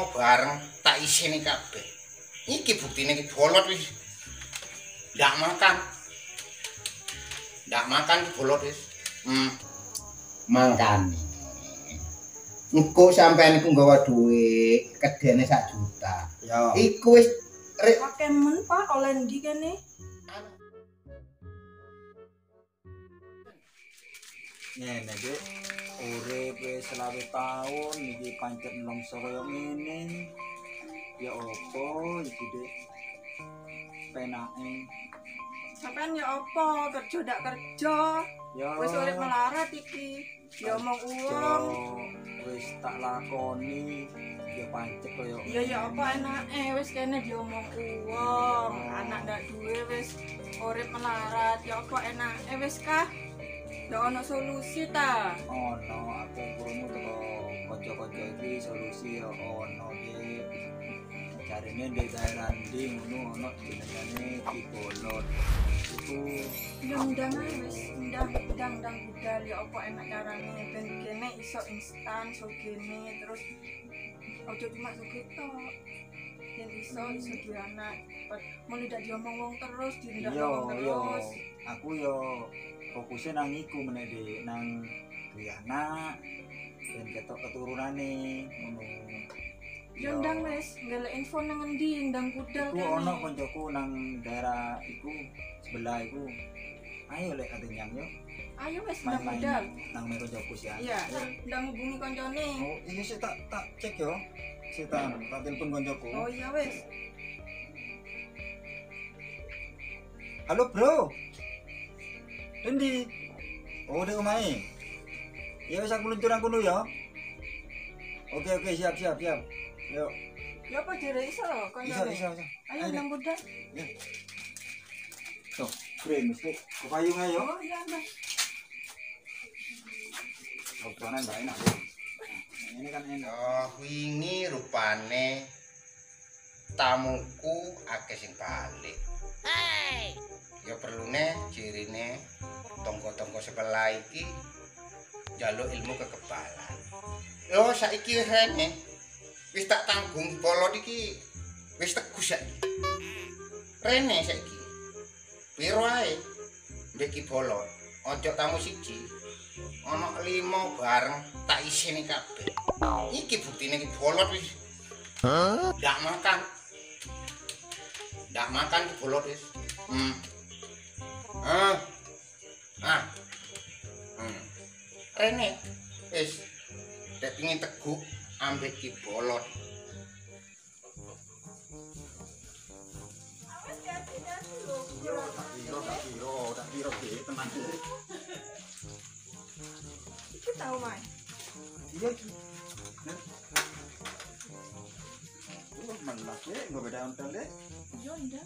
5 bareng tak isini kabeh. Iki buktine iki bolot wis. Ndak makan. Ndak makan iki bolot wis. Mangkane. Engko sampean iku nggawa dhuwit, kedene 1 juta. Ya. Iku wis Pakai men Pak oleh ndi kene? Ngene Dik, urip wis 20 tahun iki pancen nelongso koyo ngene. Ya opo iki Dik? Penake. Sampean ya apa? Kerja ndak kerja. Ya Wis urip melarat iki. Ya omong uang. Wis tak lakoni. Ya pancen koyo Iya ya apa enake wis kene diomong uang. Anak ndak duwe wis urip melarat. Ya apa enake wis kah? Ndak ono solusi ta? ono aku krungu teko kanca-kanca iki solusi ya ono Dik. Jarine ndek daerah ndi ngono ono jenengane Kibolot. Iku Ya ndang ae wis ndang budal ya apa enak carane ben kene iso instan sugene terus ojo cuma sugih tok. Yen iso duwe anak. Mulai ndak diomong wong terus, dindak wong terus. aku yo fokusnya nang iku meneh Dik, nang duwe anak ben ketok keturunane ngono. Ya ndang wis golek info nang endi ndang budal Iku kene. ono koncoku nang daerah iku sebelah iku. Ayo lek ketenyang yo. Ayo wis ndang budal. Nang mere koncoku sih. Iya, ndang hubungi koncone. Oh, ini sih tak cek yo. Sik tak telepon koncoku. Oh iya wis. Halo, Bro. Endi? Oh, dek omahe. Ya wis aku luntur nang kono ya. Oke, siap. Yo. Ya apa dhewe iso koncone? Iso. Ayo ndang budal. Ya. Tuh, frame mesti kepayung ae yo. Oh iya, Mas. Obrolan enggak enak. Ini kan enak. oh wingi rupane tamuku akeh sing balik. Ya perlune cirine tonggo-tonggo sebelah iki njaluk ilmu kekebalan. Yo saiki wis rene. Wis tak tanggung bolot iki wis tegus saiki. Rene saiki. Piro ae mbek ki bolot. Ojo tamu siji. Ana 5 bareng tak isini kabeh. Iki buktine iki bolot wis. Ndak makan. Ndak makan ki bolot wis. Rene wis dek pengin teguk ambek ki bolot. Tak kira Dik, teman Dik. Iki tau Mas. Iya ki. Oh, malas Dik, enggak beda ontel Dik. Yo ndak.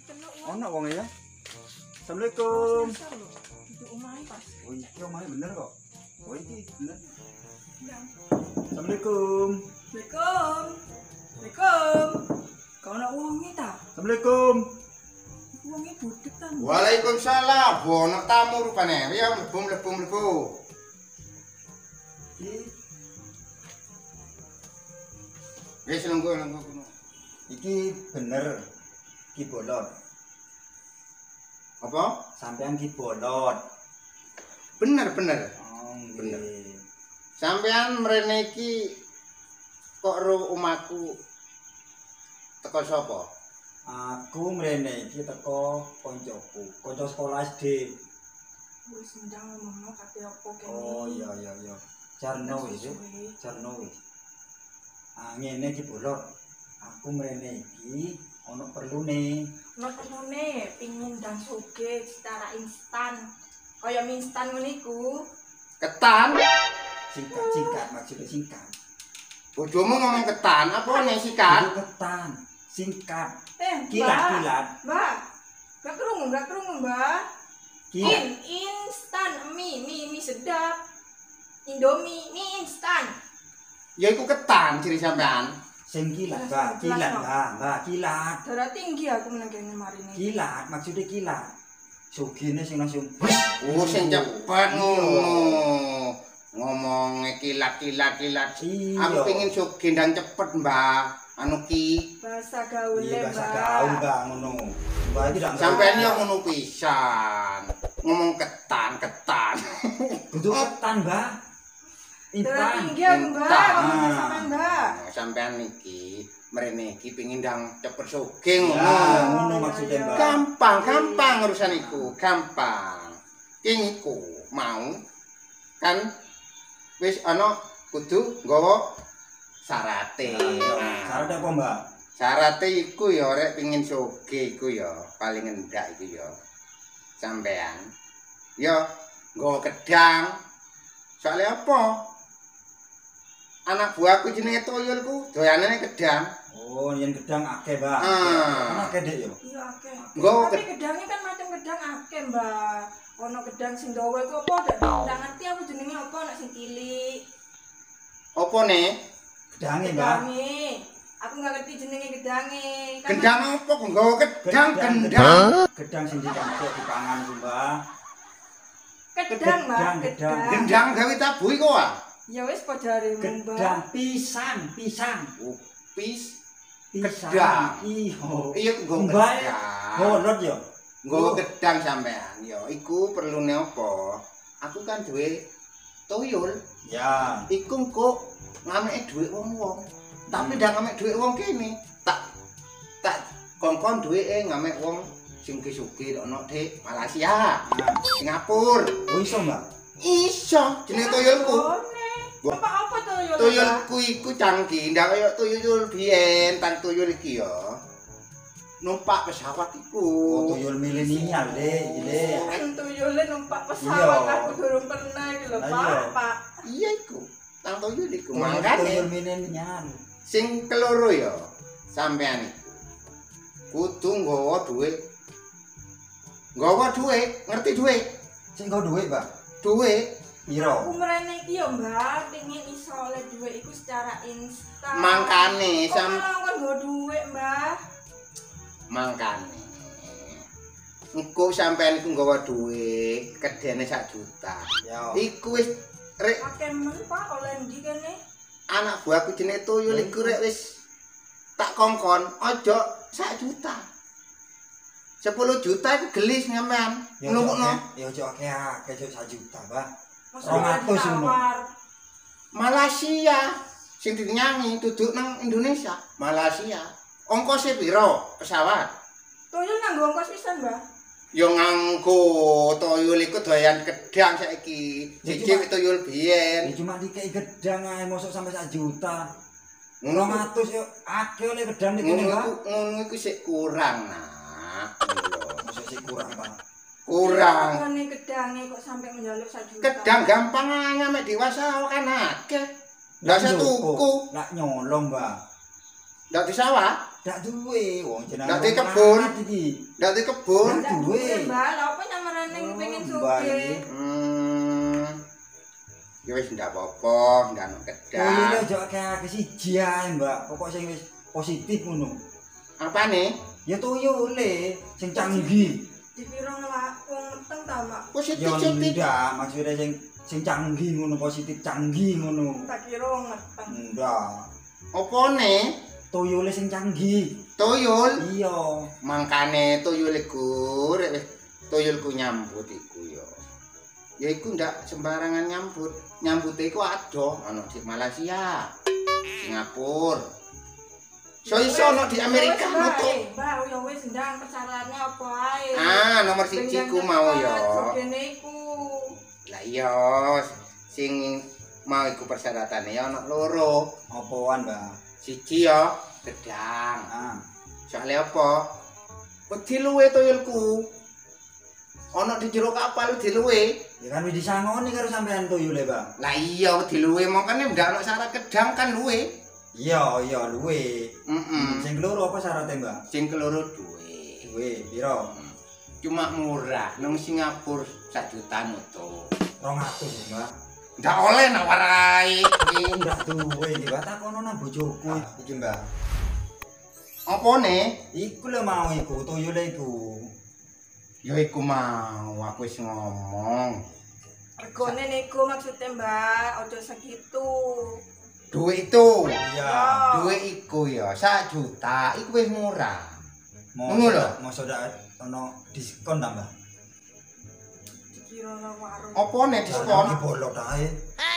Kena uang. Ono wong ya. Assalamualaikum. Itu omahe pas. Oh, iki omahe bener kok. Oh, iki bener. Ndang. Assalamualaikum. Assalamualaikum. Kau nak uangnya tak? Assalamualaikum. Uangnya budek kan? Waalaikumsalam. Bono tamu rupane. Ya mlebu. Wis lungguh kono. Iki bener Kibolot. Apa? Sampean Kibolot. Bener. Oh, Bener. nggih. Sampean mrene iki kok ro omahku teko sapa? Aku mrene iki teko koncoku, kanca sekolah SD. Wis ndang ngomong kate opo kene. Oh iya. Jarno wis. Ngene iki Bolot. Aku mrene iki ana perlune. Ono perlune pingin ndang sugih secara instan. Kaya mie instan ngene iku. Ketan. Singkat maksudnya singkat. Bojomu ngomong ketan apa nek sikat? Itu ketan, singkat. Kilat. Kilat. Mbak. Gak kerungu, Mbak. Kilat. Instan mie sedap. Indomie mie instan. Ya iku ketan ciri sampean. Sing kilat, Mbak. Kilat. Darah tinggi aku menang kene marine. Kilat, maksudnya kilat. Sugine sing langsung Oh sing cepet ngono. ngomong kilat. Iya. Aku pengin sugih ndang cepet, Mbak. Anu ki Bahasa gaul Iya, bahasa Mbak. gaul Mbak ngono. Mbak iki ndak sampean yo ngono pisan. Ngomong ketan. kudu ketan, Mbak. Terus Intan. tinggi ya, Mbak. Intan. Ngomongnya sama Mbak. Sampean iki mrene iki pengin ndang cepet sugih Ya, ngono. ngono maksudnya, Mbak. Gampang urusan iku, gampang. Ing iku mau kan wis ana kudu nggawa syarate. Syarat apa, Mbak? Syarate iku ya rek pengin sugih iku ya paling endak iku ya. Sampean ya nggawa gedang. Soale apa? Anak buahku jenenge Toyol ku doyanane gedang. Oh, yen gedang akeh, Mbak. Ah. Ana akeh, Dek yo. Iya akeh. Nggawa Tapi gedangnya kan macam gedang akeh, Mbak. Ono gedang sing dawa iku apa? Ndak ngerti aku jenenge apa nek sing cilik. Apa nih? Gedange, Mbak. Gedange. Aku nggak ngerti jenenge gedange. Kan Gendang apa? Nggawa gedang. Gedang sing dicampur dipangan ku, Mbak. gedang, Mbak. Gedang. Gendang gawe tabu iku ah. Ya wis po jaremu, Mbak. Gedang pisang. Upis Pisang. Gedang. Iya. iya nggawa Mbak. gedang. Golot yo. Nggawa gedang sampean. Ya iku perlune apa? Aku kan duwe Toyol. Ya. Iku kok ngameke dhuwit wong-wong. Tapi ndak ngamek dhuwit wong kene. Tak kongkon dhuwite ngamek wong sing sugih ono di Malaysia, Singapura. Oh iso, Mbak. Iso jenenge Toyolku. Apa toyol? Toyolku iku canggih, ndak kaya toyol biyen, tang toyol iki ya. Numpak pesawat iku. Oh, tuyul milenial, Dek. Dek. Toyole numpak pesawat Iya. aku durung pernah iki lho, Lah, Pak. Iya iku. Tang toyol iku. Tuyul Mangkane milenial. sing keloro ya sampean iku kudu nggawa dhuwit. Nggawa dhuwit, ngerti dhuwit? Sing kok dhuwit, Mbak? Dhuwit Piro? Aku mrene iki yo, Mbak, pengin iso oleh dhuwit iku secara instan. mangkane Kok malah kon nggo dhuwit, Mbak? mangkane. Engko sampean iku nggawa dhuwit, kedene 1 juta. Ya. Iku wis rek Akeh men, Pak, oleh ndi kene? anak buahku jenenge Toyol iku rek wis tak kongkon ojo 1 juta. 10 juta iku gelis sampean. Ya Numukno. ya ojo akeh-akeh, ojo 1 juta, Mbak. Masa 200 ngono. ditawar. Malaysia sing dinyanyi duduk nang Indonesia. Malaysia. Ongkose piro pesawat? Toyol nganggo ongkos pisan, Mbak. Yo nganggo Toyol iku doyan gedang saiki. Ya Siji cuma- Toyol biyen. Ya cuma dikei gedang ae mosok sampai 1 juta. Ngono 200 yo akeh oleh gedang iki, Mbak. ngono iku sik kurang, Nak. Mosok sih kurang, Pak. Kurang. Ngene gedange kok sampai menjaluk 1 juta. Gedang gampang ngamek dewasa kan akeh. Ndak usah tuku, Lah nyolong, Mbak. ndak disawah, Dak duwe wong jenenge. Ndak di kebun. Iki. ndak di kebun. Ndak duwe. duwe, Mbak. Lah apa nyamarane pengen Mbak sugih? iki. Ya wis ndak apa-apa, ndak ono Tuyule gedang. ojo akeh-akeh siji ae, Mbak. Pokok sing wis positif ngono. Apane? Ya tuyule sing canggih. Dipiro ngelak wong meteng ta, Mak? Positif Ya positif. ndak, maksudnya sing canggih ngono, positif canggih ngono. Tak kira wong meteng. Ndak. Opone? Tuyule sing canggih. Toyol. Iya. Mangkane toyol iku rek wis toyolku nyambut iku ya. Ya iku ndak sembarangan nyambut. Nyambute iku adoh ana di Malaysia, Singapura. Iso ono di Amerika moto. Mbak, ya wis ndang persyaratannya apa ae. Nomor 1 ku mau ya. Sugene iku. Lah iya, sing mau iku persyaratannya ya ono loro. Apaan, Mbak? Siji ya gedang. Ah. Soale apa? Wedi luwe toyolku. Ono di jero kapal wedi luwe. Ya kan wis disangoni karo sampean tuyule, Mbak. Lah iya wedi luwe makane ndak ono syarat gedang kan luwe. Iya, luwe. Heeh. Sing keloro apa syaratnya, Mbak? Sing keloro duwe. Duwe, piro? Cuma murah nang Singapura 1 juta moto. 200 ya, Mbak. Ndak oleh nawarai. Ndak duwe iki, Mbak. Takono nang bojoku iki, Mbak. Apane? Iku lho mau iku, tuyule iku. Ya iku mau aku wis ngomong. Regone niku maksudnya Mbak, ojo segitu. Duit itu. Iya. Duit iku ya 1 juta iku wis murah. Mau Ngono lho. mau sudah ono diskon tambah. Dikira nang warung. Apa nek Diskon diskon? bolot ae.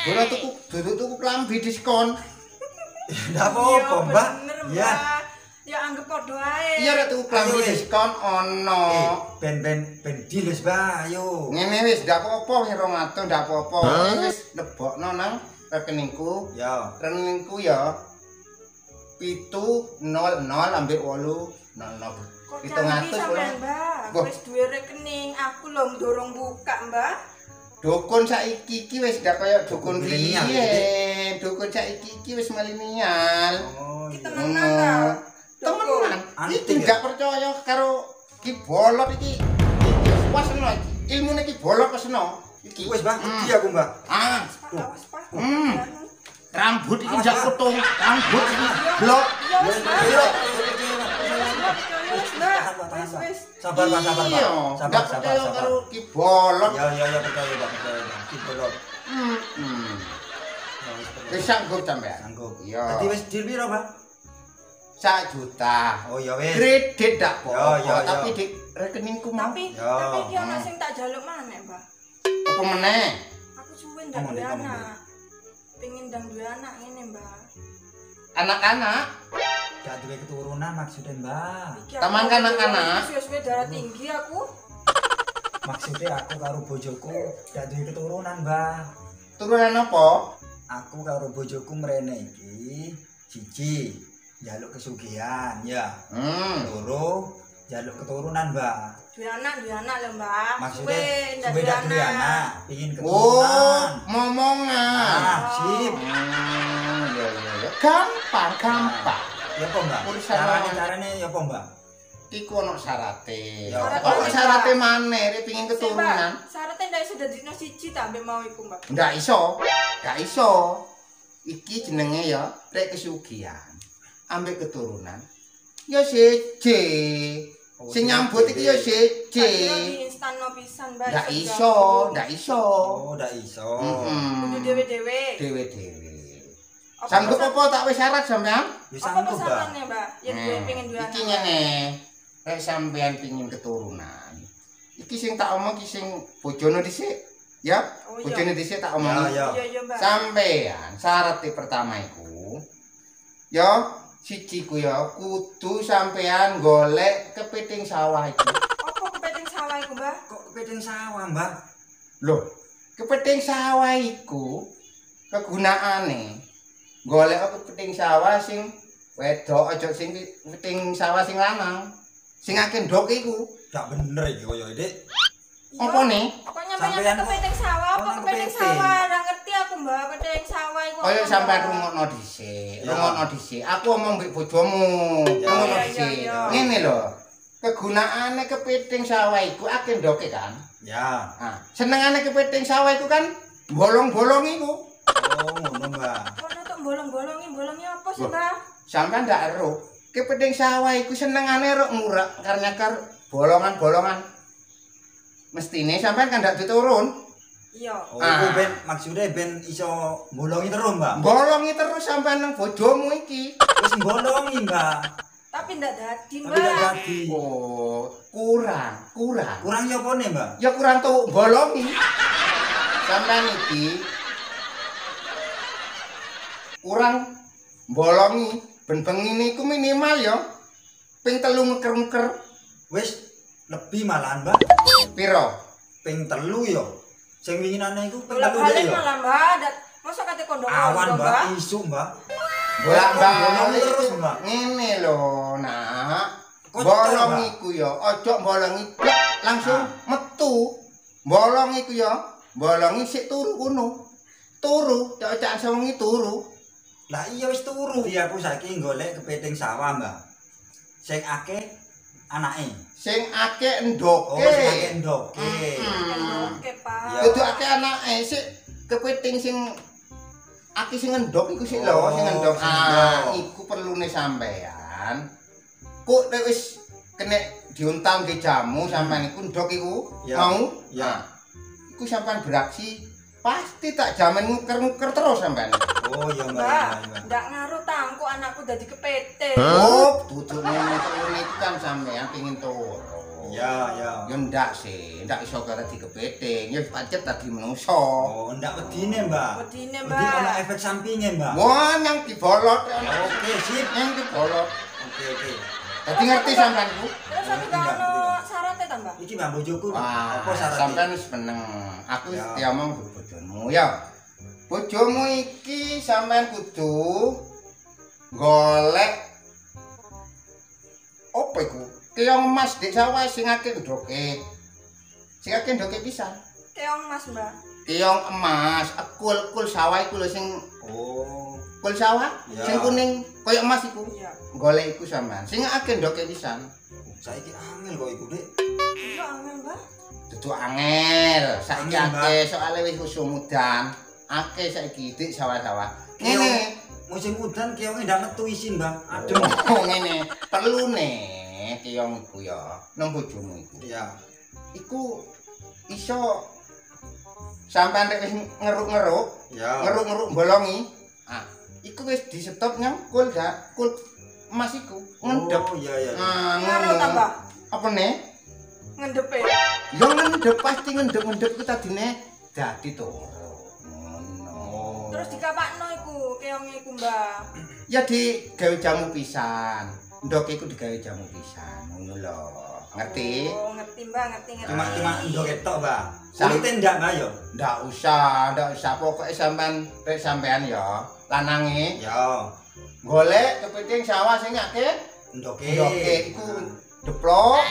Bola tuku duduk tuku klambi diskon. Ndak apa-apa, Mbak. Bener, Ya. Mbak. Ya anggap podo ae. Iya rek tuku klambi Ayo, wis. diskon ono. Ben diles, Mbak. Ayo. Ngene wis ndak apa-apa wis 200 ndak apa-apa. Wis lebokno nang rekeningku. Ya. Rekeningku ya 700 ambek 800. Kok 700 canggih sampean, pula. Mbak? Wah. Wis duwe rekening, aku lho dorong buka, Mbak. Dukun saiki iki wis ndak kaya dukun Milenial, riyen. Dukun saiki iki wis milenial. Oh, Kita iya. temenan ta. Temenan. Antik, Iki ya? nggak percaya karo Ki Bolot iki. Wasno iki. Ilmune Ki Bolot wasno. Iki Wis, Mbak, iki aku, Mbak. Ah, Awas, Pak. Hmm. Anu. rambut iki njak kutung. Rambut iki blok. Ya wis, Mbak. Ayo. Wis, Mbak. Wis. Sabar, Pak, sabar, Pak. Iya, Sabar, nggak sabar, percaya sabar. karo Ki Bolot. Ya, percaya, Pak, percaya, Pak. Ki bolot. Hmm. Ya, wis, percaya. Wis sanggup sampean. Sanggup. Iya. Dadi wis deal piro, Pak? 1 juta. Oh, ya wis. Kredit dak Ya, apa, ya, tapi ya. di rekeningku mau. Tapi Ya. iki ana sing tak jaluk maneh, Mbak. Apa meneh? Aku suwe ndak Ngomong duwe deh, ngomong anak. Pengen ndang duwe anak ngene, Mbak. Anak-anak. Gak duwe keturunan maksudnya, Mbak. Iki Taman aku kanak-kanak. suwe-suwe darah tinggi aku. Maksudnya aku karo bojoku gak duwe keturunan, Mbak. Turunan apa? Aku karo bojoku mrene iki siji njaluk kesugihan ya. Loro njaluk keturunan, Mbak. Duwe anak lho, Mbak. Maksudnya ndak suwe gak duwe anak, pengin Oh, keturunan. momongan. Ah, sip. Ya. Gampang. Ya apa, Mbak? Urusan Carane ya apa, Mbak? Iku ono syarate. Ya. Ono syarate maneh rek pengin Sik, Mbak. keturunan. Syaratnya ndak iso dadi dino siji ta ambek mau iku, Mbak. Ndak iso. Iki jenenge ya rek kesugihan. Ambek keturunan. Ya siji. Oh, Sing nyambut iki ya Tak kira siji. di instanno pisan, Mbak. Ndak iso. Oh, ndak iso. Kudu dhewe-dhewe. Dewe-dewe. Apa Sanggup pesan- apa tak wis syarat sampean? Wis Apa sanggup, Mbak. pesanannya, Mbak? Ya duwe pengen duwe anak. Iki ngene. Rek sampean pengin keturunan. Iki sing tak omong iki sing bojono dhisik. Ya, Oh, iya. bojone dhisik tak omong. Ya. Iya, Mbak. Sampean syarat pertama iku ya siji ku ya kudu sampean golek kepiting sawah iki. Apa kepiting sawah iku, Mbak? Kok kepiting sawah, Mbak? Loh, kepiting sawah iku kegunaane golek kepiting sawah sing wedok aja sing kepiting sawah sing lanang. Sing akeh ndok iku. Gak bener iki koyo Dik. Iya. Apa nih? Kok Sampeyan nyampe kepiting sawah? Apa orang kepiting kepiting. sawah? Ora ngerti aku, Mbak. Kepiting sawah iku. Kaya apa, sampean Mbak? rungokno dhisik, Ya. rungokno dhisik. Aku omong mbek bojomu. Ya, Rungokno iya, dhisik. iya. Ngene lho. Kegunaane kepiting sawah iku akeh ndoke kan. Ya. Nah, senengane kepiting sawah iku kan bolong-bolong iku. Oh, ngono, Mbak. Kok nutuk bolong-bolongi apa sih, Loh. Mbak? Sampean ndak ero. Kepiting sawah iku senengane rok ngurak karena bolongan-bolongan. Mestine sampean kan ndak diturun. Iya. Oh, Ah. iku ben maksudnya ben iso bolongi terus, Mbak. Bolongi terus sampean nang bojomu iki. Wis bolongi, Mbak. Tapi ndak dadi, Tapi gak Mbak. jadi. Oh, kurang. Kurang ya apa nih, Mbak? Ya kurang tuh bolongi. Sampean iki kurang bolongi. Ben bengi niku minimal ya ping 3 ngeker-ngeker. Wis lebih malahan, Mbak. Piro? Ping 3 yo. Sing winginane iku ping 3 Bolak-balik yo. malah, Mbak. Masa kate kondong-kondong, Awan, Mbak, Mbak? isu, Mbak. Bolak-balik terus, Mbak. ngene lho, Nak. Kok Bolong Mbak? iku ya, ojo bolongi blek langsung metu. Bolong iku ya, bolongi sik turu kono. Turu, cocok sewengi turu. Lah iya wis turu. Iya aku saiki golek kepiting sawah, Mbak. Sing akeh anake. Sing akeh Oh, endoke. sing akeh ndoke. Oke, Pak. Ya. Kudu akeh anake sik kepiting sing akeh sing endok iku sik lho, Oh, sing endok. sing Ah, endok. iku perlune sampean. Kok nek wis kena diuntal ke jamu sampean iku ndok iku Ya. mau? Ya. Nah, iku sampean beraksi Pasti tak jamin nguker-nguker terus sampean. Oh iya mbak, Mbak, iya, mbak. ndak ngaruh tangku anakku dadi kepeting. Oh, duduk turun itu kan sampean pengin turun. Iya, iya. Ya ndak sih, ndak iso karo dikepeting. Ya pancet tadi menungso. Oh, ndak wedine mbak. Wedine, Wedi Mbak. ana efek sampingnya mbak. Wah, yang dibolot. Oke, sip. Yang dibolot. Oke. Dadi ngerti sampean ku? Terus aku gak ono syaratnya ta, Mbak? Iki mbak bojoku. Wah, Apa syaratnya? sampean wis meneng. Aku wis Ya. diomong karo bojomu ya. Bojomu iki sampean kudu golek apa iku? Keong emas di sawah sing akeh ndoke. Sing akeh ndoke pisan. Keong Mas, Mbak. Keong emas, kul sawah iku lho sing Oh, kul sawah Ya. sing kuning koyo emas iku. Iya. Golek iku sampean. Sing akeh ndoke pisan. saiki angel kok iku, Dik. Iya, angel, Mbak. Dudu angel, saiki Angel, Mbak. akeh soalé wis musim udan. Akeh saiki dik sawah-sawah. Keong. Ngene. Musim udan keongnya ndak metu isin, Mbak. Adem. Oh, ngene, perlune keong iku ya nang bojomu iku. Iya. Iku iso sampean rek wis ngeruk-ngeruk, Ya. ngeruk-ngeruk bolongi. Ah, iku wis disetop nyang kul emas iku ngendep. Oh, iya iya. Ah, Ngaruh ta, Mbak? Apa nih? Ngendepe. Ya ngendep pasti ngendep-ngendep ku tadine dadi turu. Ngono. Terus dikapakno iku keonge iku, Mbak. Ya digawe jamu pisan. Ndok iku digawe jamu pisan. Ngono lho. Ngerti? Oh, ngerti, Mbak, ngerti. Cuma ndok ketok, Mbak. Sam- Kulite ndak, Mbak yo. Ndak usah. Pokoke sampean ya lanange Ya. golek kepiting sawah sing akeh. Ndoke. Ndoke iku deplok.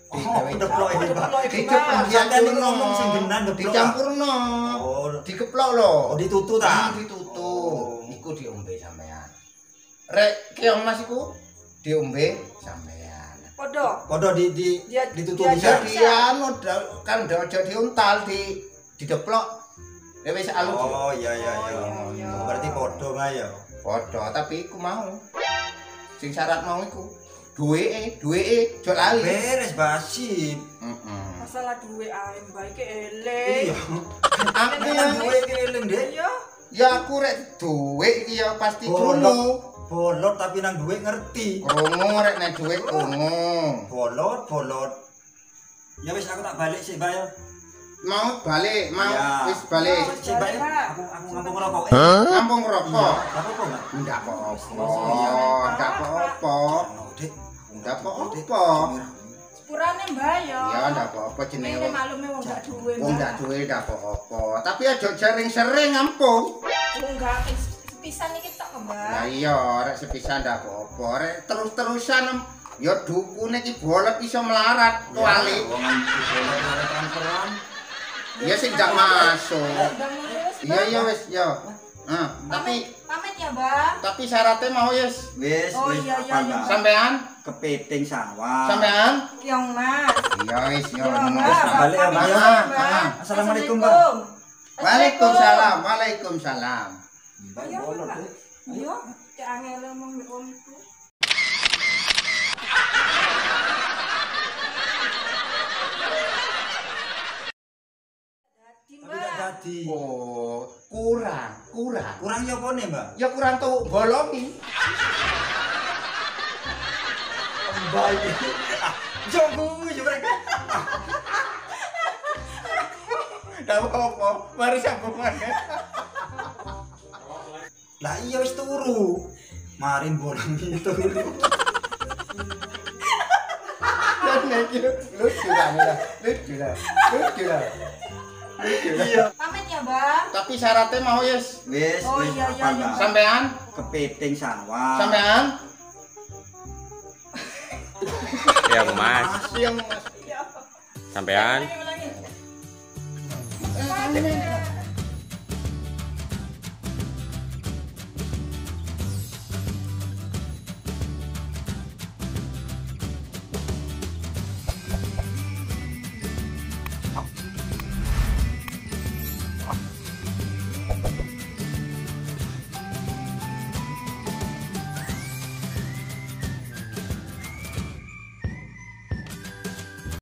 Oh, deplok iki, Mbak. Diceplok Sampeyan iki ngomong sing genan deplok. dicampurno. Oh, Dikeplok lho. oh ditutu ta? Ditutu. Oh. Iku diombe sampean. Rek keong mas iku diombe sampean. Podo. Ditutu dia- bisa. Dia anu kan aja diuntal dideplok. Ya wis alus. Oh, iya iya iya. Oh, iya. Oh, berarti podo, Mbak ya. Padha tapi iku mau. Sing syarat mau iku duweke aja lali. Beres basi. Heeh. Masalah duwe ae, Mbak iki Iya. elek. Aku Nang duwe keling, Dek. Iya. ya aku rek duwe iki ya pasti Bolot. krungu. Bolot tapi nang duwe ngerti. Krungu rek nek duwe krungu. Bolot. Ya wis aku tak balik sih, Mbak ya. Mau balik, mau Ya. wis balik. Sih, Mbak ya. Aku ngomong rokok. Kampung Iya, rokok. apa-apa, Mbak? Ndak apa-apa. Iya. Ndak apa-apa. Ono, Dek. Ndak apa-apa. Sepurane, Mbak ya. Ya ndak apa-apa jenenge Ini wong. maklume wong gak duwe, Wong ndak Mbak. duwe ndak apa-apa. Tapi aja sering-sering ngampung. Wong gak pisan iki tok, Lah Mbak. iya, rek sepisan ndak apa-apa. Rek terus-terusan ya dukune iki bolot iso melarat kuali. Wong bolot arek transferan. Ya sing ndak masuk. Udah mulai wis, Iya Mbak. iya wis ya. Tapi Pamit ya, Mbak. tapi syaratnya mau yes. Wis, Oh, wis iya, iya, apa, iya. Mbak? Sampean? Kepiting sawah. Sampean? Keong Mas. Iya wis ya. Yo, ngono. Mbak. balik ya, Mbak. Pamit Ah, ya, Mbak. ah. Assalamualaikum, Mbak. Waalaikumsalam. Waalaikumsalam. Mbak Ayo, bolot, Mbak. Dek. Iya, cek angel ngomong wong iku. Dadi, Tapi tak Mbak. jadi. Oh, kurang. Kurang ya apa nih, Mbak? Ya kurang tuh bolongi. Baik. Jogo juga. Ndak apa-apa. Mari sambung maneh. Lah iya wis turu. Marin bolong itu. Dan iki lucu lah. Lucu lah. Iya. Pamit ya, Mbak. Tapi syaratnya mau yes. Wis, Oh, wis iya, apa, iya, iya. Mbak? Sampean? Kepiting sawah. Sampean? Ya Mas, Yang Iya. sampean Ulangi. Mas.